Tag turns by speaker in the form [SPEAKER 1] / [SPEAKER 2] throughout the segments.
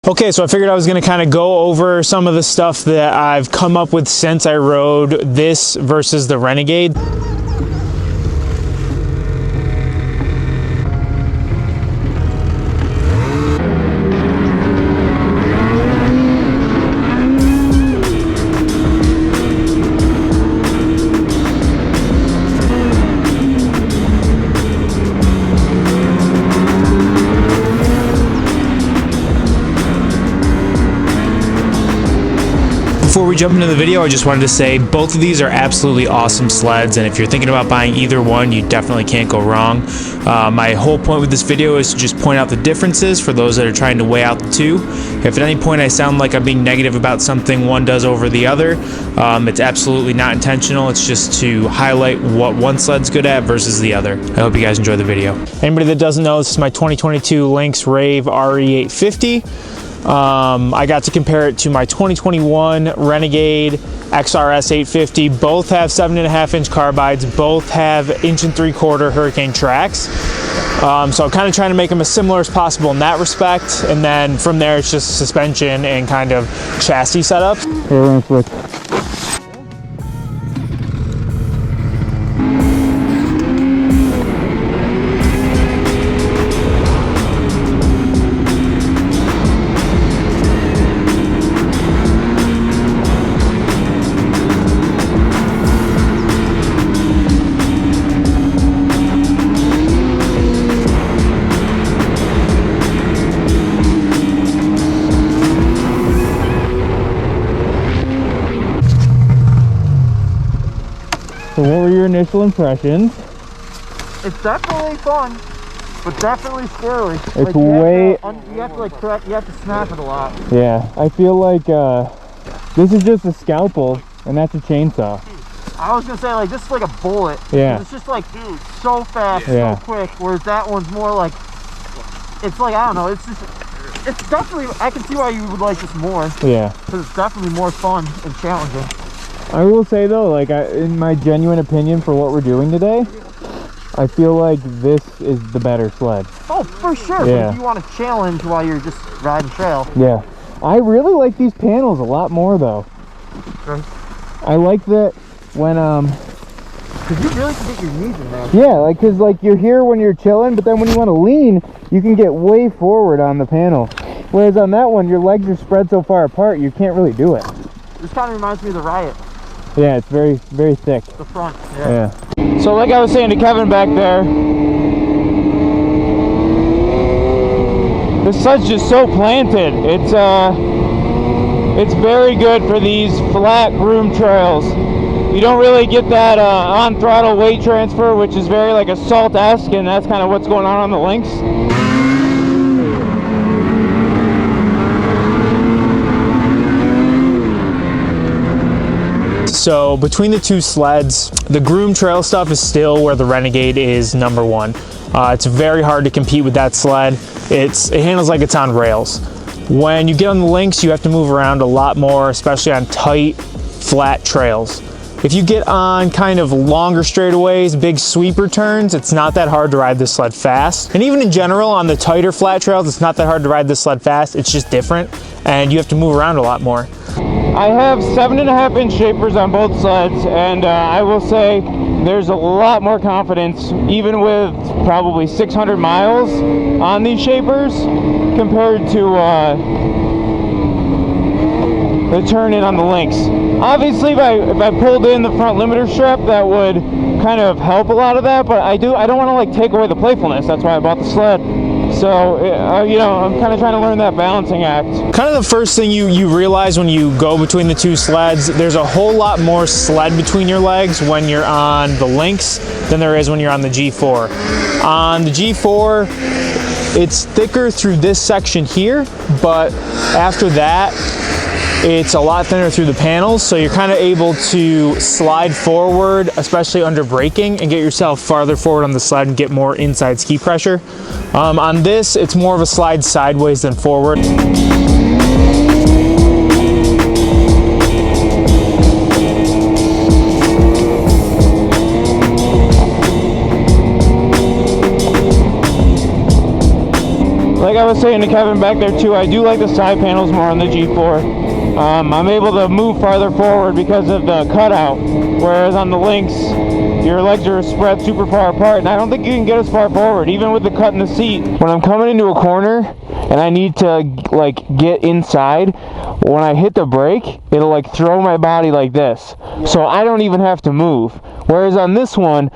[SPEAKER 1] Okay, so I figured I was going to kind of go over some of the stuff that I've come up with since I rode this versus the Renegade. Before we jump into the video, I just wanted to say both of these are absolutely awesome sleds, and if you're thinking about buying either one, you definitely can't go wrong. My whole point with this video is to just point out the differences for those that are trying to weigh out the two. If at any point I sound like I'm being negative about something one does over the other, it's absolutely not intentional. It's just to highlight what one sled's good at versus the other. I hope you guys enjoy the video. Anybody that doesn't know, this is my 2022 Lynx Rave RE850. I got to compare it to my 2021 Renegade XRS 850. Both have 7.5-inch carbides. Both have 1 3/4 Hurricane tracks. So I'm kind of trying to make them as similar as possible in that respect. And then from there, it's just suspension and kind of chassis setup. Here, we're gonna switch. So what were your initial impressions?
[SPEAKER 2] It's definitely fun, but definitely scary.
[SPEAKER 1] It's
[SPEAKER 2] like,
[SPEAKER 1] way...
[SPEAKER 2] you have to like crack, you have to snap it a lot.
[SPEAKER 1] Yeah, I feel like this is just a scalpel and that's a chainsaw.
[SPEAKER 2] I was gonna say like this is like a bullet.
[SPEAKER 1] Yeah.
[SPEAKER 2] It's just like so fast,
[SPEAKER 1] yeah.
[SPEAKER 2] so quick, whereas that one's more like, it's like, I don't know, it's just, it's definitely, I can see why you would like this more.
[SPEAKER 1] Yeah.
[SPEAKER 2] Because it's definitely more fun and challenging.
[SPEAKER 1] I will say though, like in my genuine opinion for what we're doing today, I feel like this is the better sled.
[SPEAKER 2] Oh, for sure.
[SPEAKER 1] Yeah.
[SPEAKER 2] But if you want to challenge while you're just riding trail.
[SPEAKER 1] Yeah. I really like these panels a lot more though.
[SPEAKER 2] Right.
[SPEAKER 1] I like that when
[SPEAKER 2] Cause you really can get your knees in there.
[SPEAKER 1] yeah, like cause like you're here when you're chilling, but then when you want to lean, you can get way forward on the panel. Whereas on that one, your legs are spread so far apart, you can't really do it.
[SPEAKER 2] This kind of reminds me of the Riot.
[SPEAKER 1] Yeah, it's very, very thick.
[SPEAKER 2] The front, yeah.
[SPEAKER 1] So like I was saying to Kevin back there, the sled's just so planted. It's very good for these flat groomed trails. You don't really get that on throttle weight transfer, which is very like assault-esque, and that's kind of what's going on the Lynx. So between the two sleds, the groomed trail stuff is still where the Renegade is #1. It's very hard to compete with that sled. It handles like it's on rails. When you get on the Lynx, you have to move around a lot more, especially on tight, flat trails. If you get on kind of longer straightaways, big sweeper turns, it's not that hard to ride this sled fast. And even in general, on the tighter flat trails, it's not that hard to ride this sled fast. It's just different, and you have to move around a lot more. I have 7.5-inch shapers on both sleds, and I will say there's a lot more confidence, even with probably 600 miles on these shapers, compared to the turn-in on the Lynx. Obviously, if I pulled in the front limiter strap, that would kind of help a lot of that, but I don't want to like take away the playfulness. That's why I bought the sled. So, you know, I'm kind of trying to learn that balancing act. Kind of the first thing you realize when you go between the two sleds, there's a whole lot more sled between your legs when you're on the Lynx than there is when you're on the G4. On the G4, it's thicker through this section here, but after that, it's a lot thinner through the panels, so you're kind of able to slide forward, especially under braking, and get yourself farther forward on the sled and get more inside ski pressure. On this, it's more of a slide sideways than forward.
[SPEAKER 3] like I was saying to Kevin back there too, I do like the side panels more on the G4. I'm able to move farther forward because of the cutout, whereas on the Lynx, your legs are spread super far apart, and I don't think you can get as far forward, even with the cut in the seat. When I'm coming into a corner and I need to like get inside, when I hit the brake, it'll like throw my body like this, so I don't even have to move. Whereas on this one,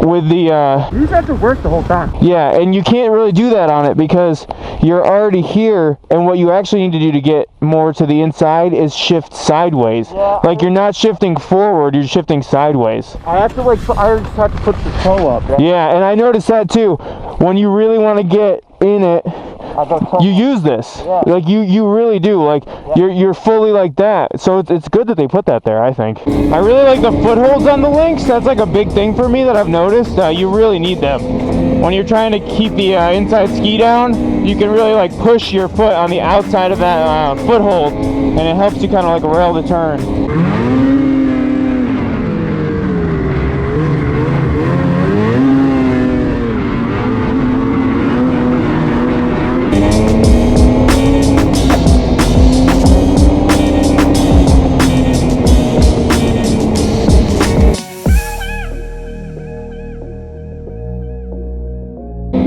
[SPEAKER 3] with the
[SPEAKER 2] you just have to work the whole time.
[SPEAKER 3] yeah, and you can't really do that on it because you're already here, and what you actually need to do to get more to the inside is shift sideways.
[SPEAKER 2] Yeah,
[SPEAKER 3] like you're not shifting forward, you're shifting sideways.
[SPEAKER 2] I have to like, I just have to put the toe up. Right?
[SPEAKER 3] Yeah, and I noticed that too. When you really want to get in it, you use this.
[SPEAKER 2] Yeah.
[SPEAKER 3] Like you really do. Like you're fully like that. So it's good that they put that there, I think. I really like the footholds on the Lynx. That's like a big thing for me that I've noticed. You really need them. When you're trying to keep the inside ski down, you can really like push your foot on the outside of that foothold, and it helps you kind of like rail the turn.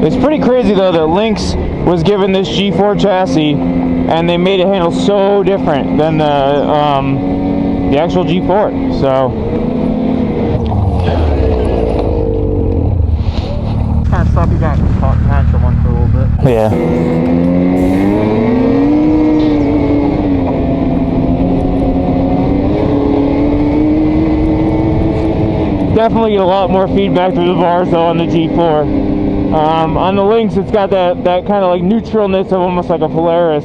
[SPEAKER 3] It's pretty crazy though that Lynx was given this G4 chassis and they made it handle so different than the actual G4. So
[SPEAKER 2] Kind of stop you guys behind someone for a little bit.
[SPEAKER 3] yeah. Definitely get a lot more feedback through the bars though on the G4. On the Lynx, it's got that kind of like neutralness of almost like a Polaris.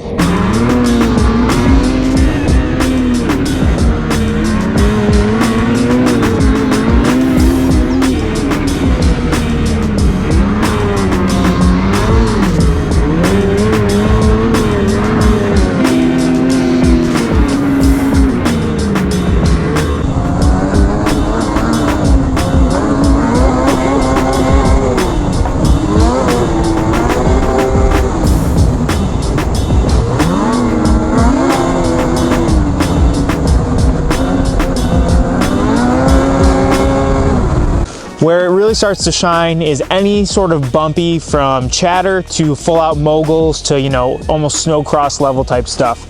[SPEAKER 1] Where it really starts to shine is any sort of bumpy, from chatter to full out moguls to, you know, almost snow cross level type stuff.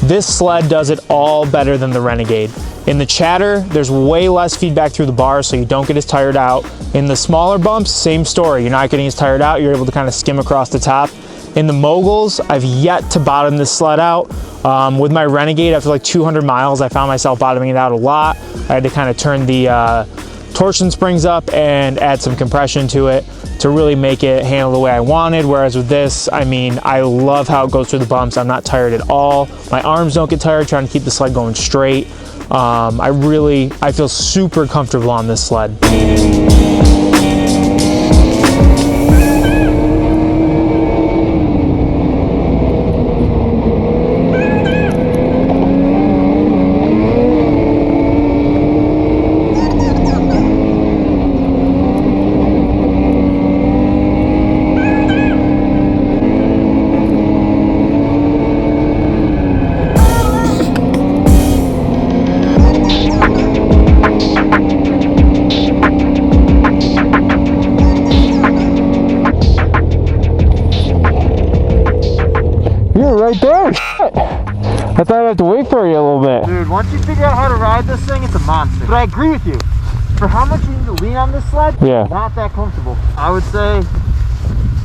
[SPEAKER 1] This sled does it all better than the Renegade. In the chatter, there's way less feedback through the bars, so you don't get as tired out. In the smaller bumps, same story. You're not getting as tired out. You're able to kind of skim across the top. In the moguls, I've yet to bottom this sled out. With my Renegade, after like 200 miles, I found myself bottoming it out a lot. I had to kind of turn the torsion springs up and add some compression to it to really make it handle the way I wanted. Whereas with this, I mean, I love how it goes through the bumps. I'm not tired at all. My arms don't get tired trying to keep the sled going straight. I feel super comfortable on this sled.
[SPEAKER 3] Right there. Shit. I thought I'd have to wait for you a little bit.
[SPEAKER 2] Dude, once you figure out how to ride this thing, it's a monster. But I agree with you. For how much you need to lean on this sled,
[SPEAKER 3] yeah,
[SPEAKER 2] not that comfortable. I would say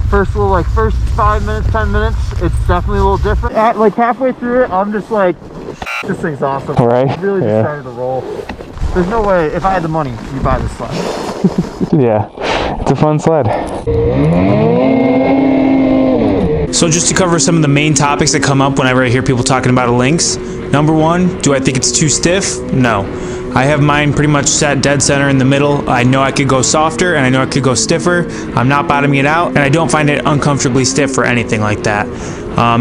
[SPEAKER 2] first 5 minutes, 10 minutes, it's definitely a little different. Like halfway through it, I'm just like, this thing's awesome.
[SPEAKER 3] Right?
[SPEAKER 2] It really just started to roll. There's no way, if I had the money, you buy this sled.
[SPEAKER 3] Yeah, it's a fun sled.
[SPEAKER 1] So just to cover some of the main topics that come up whenever I hear people talking about a Lynx. Number one, do I think it's too stiff? No. I have mine pretty much set dead center in the middle. I know I could go softer and I know I could go stiffer. I'm not bottoming it out, and I don't find it uncomfortably stiff or anything like that.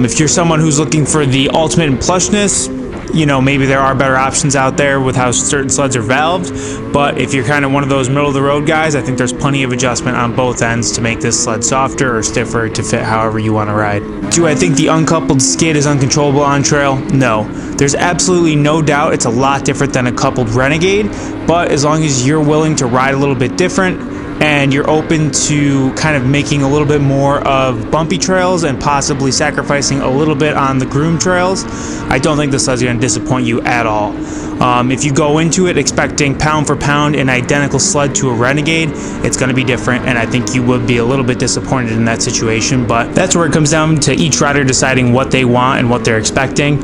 [SPEAKER 1] If you're someone who's looking for the ultimate in plushness, you know, maybe there are better options out there with how certain sleds are valved, but if you're kind of one of those middle of the road guys, I think there's plenty of adjustment on both ends to make this sled softer or stiffer to fit however you want to ride. Do I think the uncoupled skid is uncontrollable on trail? No. There's absolutely no doubt it's a lot different than a coupled Renegade, but as long as you're willing to ride a little bit different and you're open to kind of making a little bit more of bumpy trails and possibly sacrificing a little bit on the groomed trails, I don't think the sled's going to disappoint you at all. If you go into it expecting pound for pound an identical sled to a Renegade, it's going to be different, and I think you would be a little bit disappointed in that situation, but that's where it comes down to each rider deciding what they want and what they're expecting.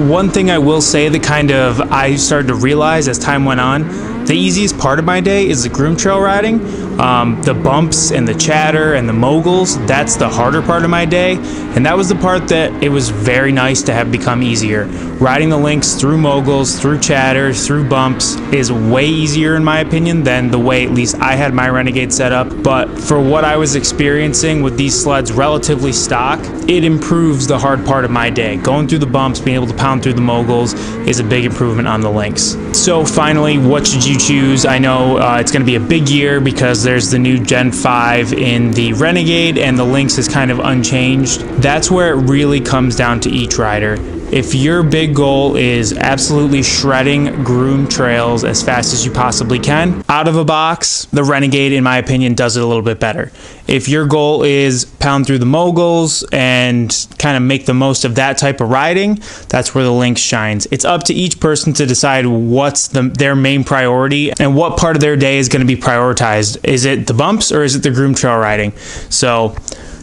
[SPEAKER 1] One thing I will say that kind of I started to realize as time went on, the easiest part of my day is the groomed trail riding. The bumps and the chatter and the moguls, that's the harder part of my day, and that was the part that it was very nice to have become easier. Riding the Lynx through moguls, through chatter, through bumps is way easier in my opinion than the way at least I had my Renegade set up, but for what I was experiencing with these sleds relatively stock, it improves the hard part of my day. Going through the bumps, being able to pound through the moguls is a big improvement on the Lynx. So finally, what should you choose? I know it's going to be a big year because there's the new Gen 5 in the Renegade and the Lynx is kind of unchanged. That's where it really comes down to each rider. If your big goal is absolutely shredding groomed trails as fast as you possibly can, out of a box, the Renegade, in my opinion, does it a little bit better. If your goal is pound through the moguls and kind of make the most of that type of riding, that's where the Lynx shines. It's up to each person to decide what's their main priority and what part of their day is going to be prioritized. Is it the bumps or is it the groomed trail riding? So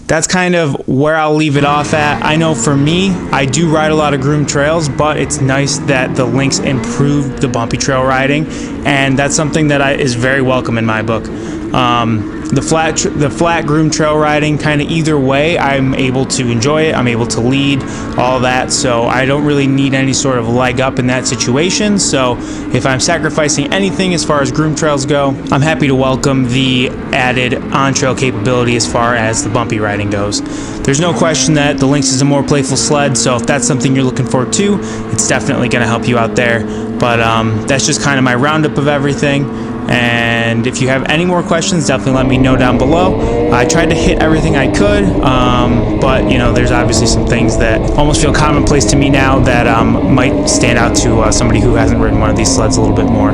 [SPEAKER 1] that's kind of where I'll leave it off at. I know for me, I do ride a lot of groomed trails, but it's nice that the Lynx improved the bumpy trail riding, and that's something that is very welcome in my book. The flat groomed trail riding, kind of either way, I'm able to enjoy it. I'm able to lead, all that, so I don't really need any sort of leg up in that situation. So if I'm sacrificing anything as far as groomed trails go, I'm happy to welcome the added on-trail capability as far as the bumpy riding goes. There's no question that the Lynx is a more playful sled, so if that's something you're looking forward to, it's definitely going to help you out there. But that's just kind of my roundup of everything. And if you have any more questions, definitely let me know down below. I tried to hit everything I could, but you know, there's obviously some things that almost feel commonplace to me now that might stand out to somebody who hasn't ridden one of these sleds a little bit more.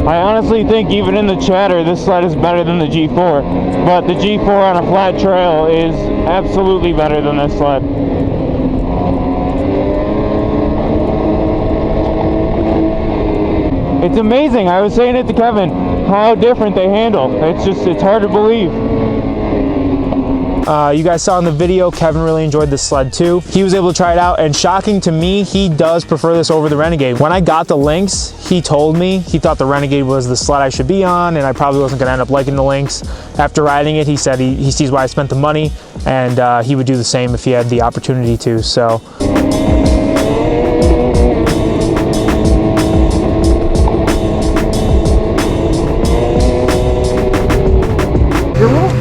[SPEAKER 3] I honestly think even in the chatter, this sled is better than the G4, but the G4 on a flat trail is absolutely better than this sled. It's amazing. I was saying it to Kevin, how different they handle. It's hard to believe.
[SPEAKER 1] You guys saw in the video, Kevin really enjoyed this sled too. He was able to try it out, and shocking to me, he does prefer this over the Renegade. When I got the Lynx, he told me he thought the Renegade was the sled I should be on, and I probably wasn't going to end up liking the Lynx. After riding it, he said he sees why I spent the money, and he would do the same if he had the opportunity to. So.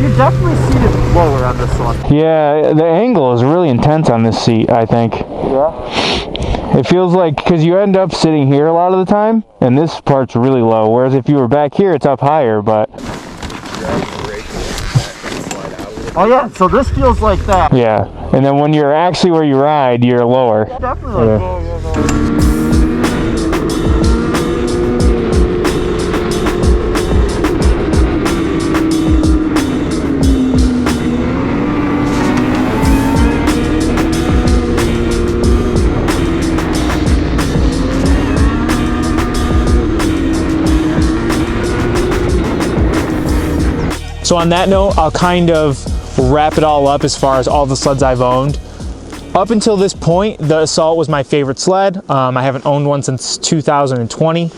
[SPEAKER 2] You're definitely seated lower on this one.
[SPEAKER 3] Yeah, the angle is really intense on this seat, I think.
[SPEAKER 2] Yeah.
[SPEAKER 3] It feels like, because you end up sitting here a lot of the time, and this part's really low, whereas if you were back here, it's up higher, but...
[SPEAKER 2] Oh yeah, so this feels like that.
[SPEAKER 3] Yeah, and then when you're actually where you ride, you're lower.
[SPEAKER 2] Definitely.
[SPEAKER 3] Yeah.
[SPEAKER 1] So on that note, I'll kind of wrap it all up as far as all the sleds I've owned. Up until this point, the Assault was my favorite sled. I haven't owned one since 2020.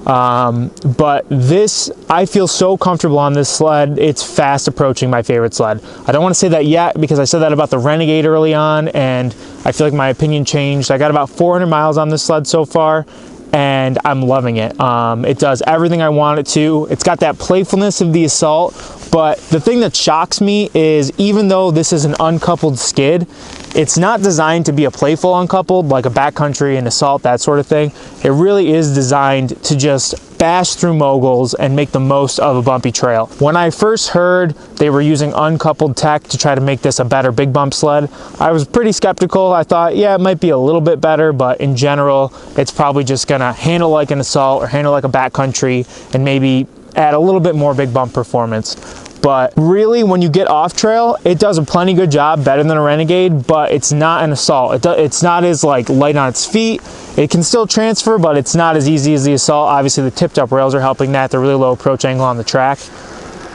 [SPEAKER 1] But this, I feel so comfortable on this sled. It's fast approaching my favorite sled. I don't want to say that yet because I said that about the Renegade early on, and I feel like my opinion changed. I got about 400 miles on this sled so far, and I'm loving it. It does everything I want it to. It's got that playfulness of the Assault, But the thing that shocks me is even though this is an uncoupled skid, it's not designed to be a playful uncoupled, like a backcountry and assault, that sort of thing. It really is designed to just bash through moguls and make the most of a bumpy trail. When I first heard they were using uncoupled tech to try to make this a better big bump sled, I was pretty skeptical. I thought, yeah, it might be a little bit better, but in general, it's probably just gonna handle like an assault or handle like a backcountry and maybe add a little bit more big bump performance. But really, when you get off trail, it does a plenty good job, better than a Renegade, but it's not an assault. It's not as like light on its feet. It can still transfer, but it's not as easy as the assault. Obviously, the tipped up rails are helping that, the really low approach angle on the track.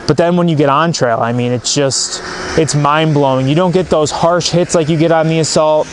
[SPEAKER 1] But then when you get on trail, I mean, it's mind blowing. You don't get those harsh hits like you get on the assault.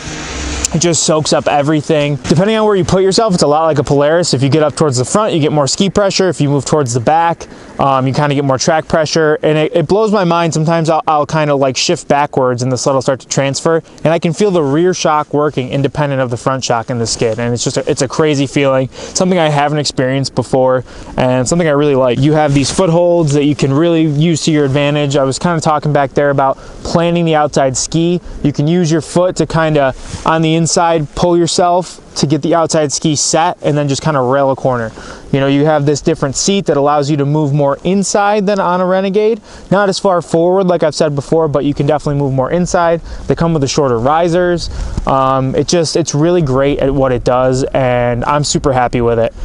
[SPEAKER 1] It just soaks up everything. Depending on where you put yourself, it's a lot like a Polaris. If you get up towards the front, you get more ski pressure. If you move towards the back, you kind of get more track pressure. And it blows my mind. Sometimes I'll kind of like shift backwards and the sled will start to transfer. And I can feel the rear shock working independent of the front shock in the skid. And it's a crazy feeling. Something I haven't experienced before and something I really like. You have these footholds that you can really use to your advantage. I was kind of talking back there about planting the outside ski. You can use your foot to kind of, on the inside, pull yourself to get the outside ski set and then just kind of rail a corner. You know, you have this different seat that allows you to move more inside than on a Renegade. Not as far forward like I've said before, but you can definitely move more inside. They come with the shorter risers. It's really great at what it does and I'm super happy with it.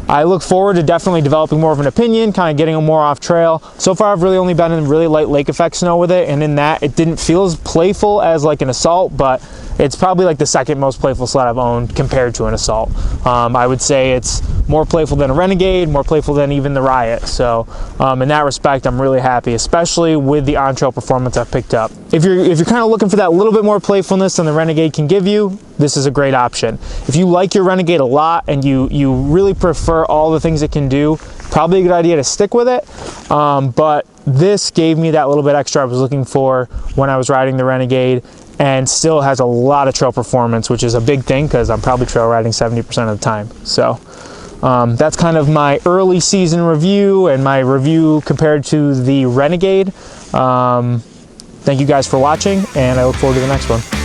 [SPEAKER 1] I look forward to definitely developing more of an opinion, kind of getting them more off trail. So far, I've really only been in really light lake effect snow with it, and in that, it didn't feel as playful as like an assault, but it's probably like the second most playful sled I've owned compared to an assault. I would say it's more playful than a Renegade, more playful than even the Riot. So in that respect, I'm really happy, especially with the on-trail performance I've picked up. If you're kind of looking for that little bit more playfulness than the Renegade can give you, this is a great option. If you like your Renegade a lot and you really prefer all the things it can do, probably a good idea to stick with it. But this gave me that little bit extra I was looking for when I was riding the Renegade, and still has a lot of trail performance, which is a big thing because I'm probably trail riding 70% of the time. So that's kind of my early season review and my review compared to the Renegade. Thank you guys for watching, and I look forward to the next one.